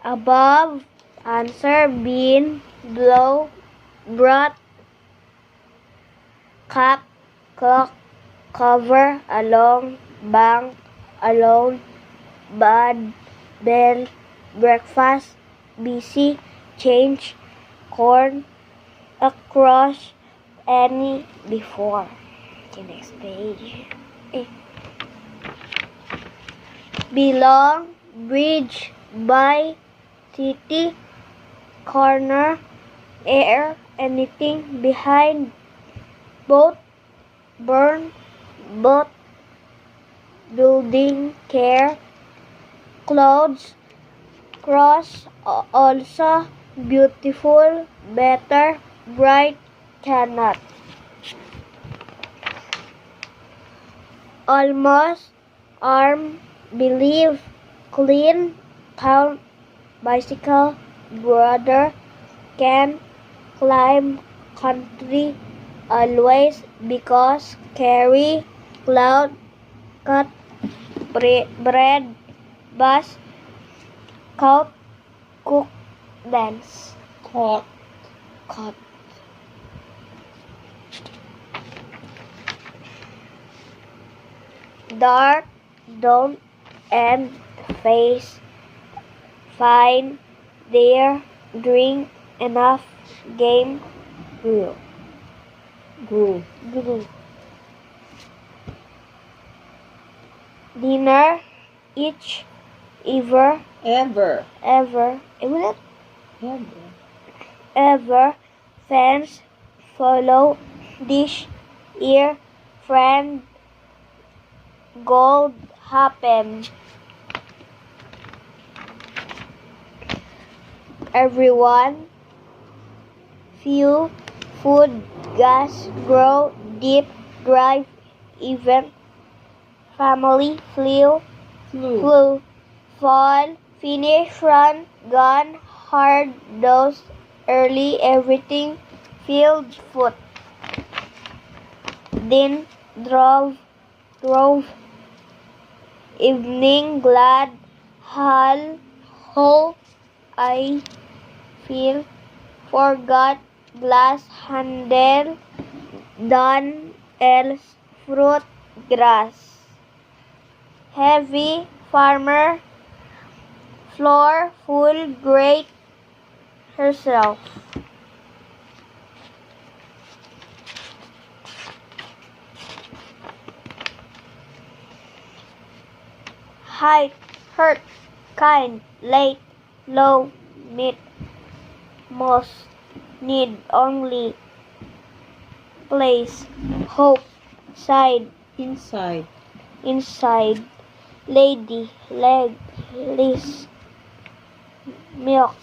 Above, answer, been, blow, brought, cup, clock, cover, along, bank, alone, bad, bell, breakfast, busy, change, corn, across, any, before. Okay, next page. Belong, bridge, by, city, corner, air, anything, behind, boat, burn, boat, building, care, clouds, cross, also, beautiful, better, bright, cannot. Almost, arm, believe, clean, count, bicycle, brother, can, climb, country, always, because, carry, cloud, cut, bread, bus, coat, cook, dance. Caught. Dark, don't, and face, fine, there, drink, enough, game, grew. Dinner, each, ever, Ever. isn't it? Ever, fence, follow, dish, ear, friend, gold, happen. Everyone, few, food, gas, grow, deep, drive, event, family, flew, fall, finish, run, gone, hard, dose, early, everything, field, foot. Then, drove, evening, glad, whole, I feel, forgot, glass, handle, done, else, fruit, grass. Heavy, farmer, floor, full, great, herself. Height, hurt, kind, late, low, mid, most, need, only, place, hope, side, Inside. lady, leg, list, milk,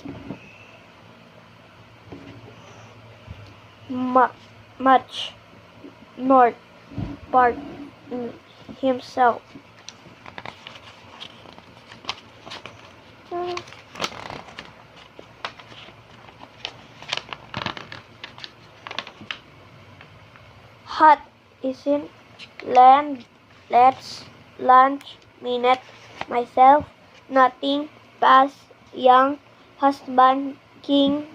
much, north, part, himself. Hot, isn't, land, let's, lunch, minute, myself, nothing, past, young, husband, king,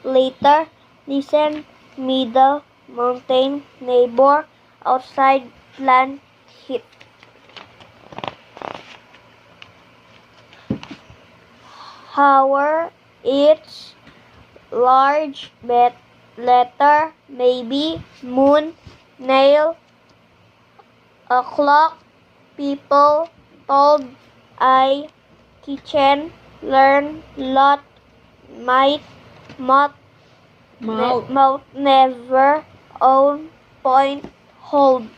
later, listen, middle, mountain, neighbor, outside, plant, hit. Hour, each, large, letter, maybe, moon, nail, o'clock, people, told, I, kitchen, learn, lot, might, mouth, never, own, point, hold.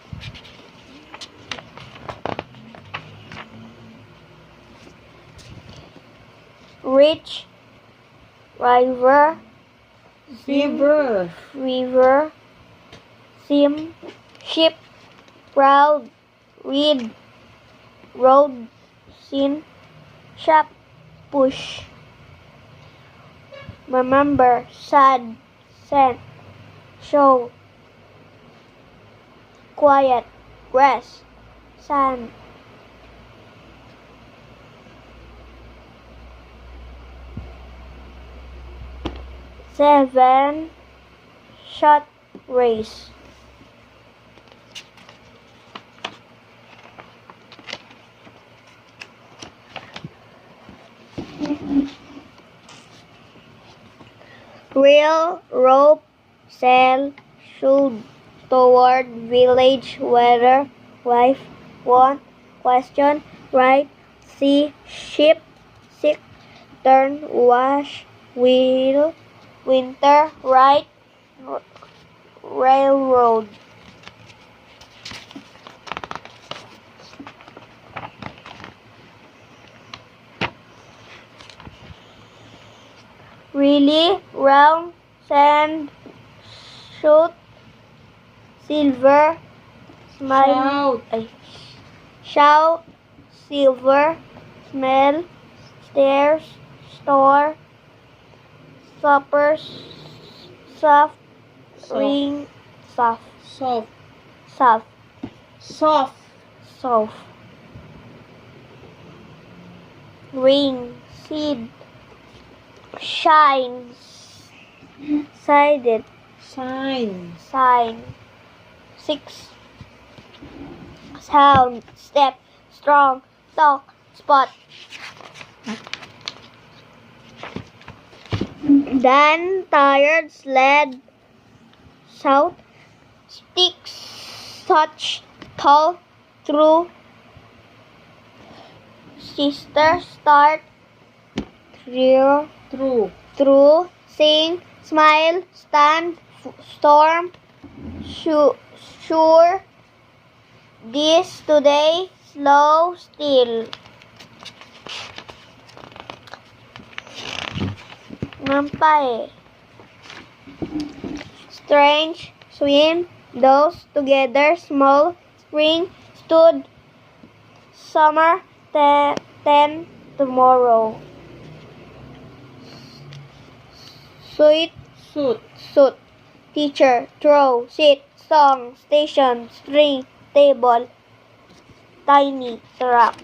Rich, river, river, sim, ship, proud, read, road, sin, shop, push. Remember, sad, sent, show, quiet, grass, sand. 7 shot race. Railroad sail should toward village weather. Wife 1 question right. See ship 6 turn wash wheel winter right. Railroad. Really round sand shoot silver smile shout silver smell stairs store suppers soft ring soft Soft. soft Soft. soft ring seed shine sided Sign. sign 6 sound step strong talk spot Dan tired sled south sticks such tall through sister start through True. through sing smile stand storm sure this today slow still Ngampay strange swim those together small spring stood summer ten tomorrow sweet Suit. suit teacher throw sit song station string table tiny truck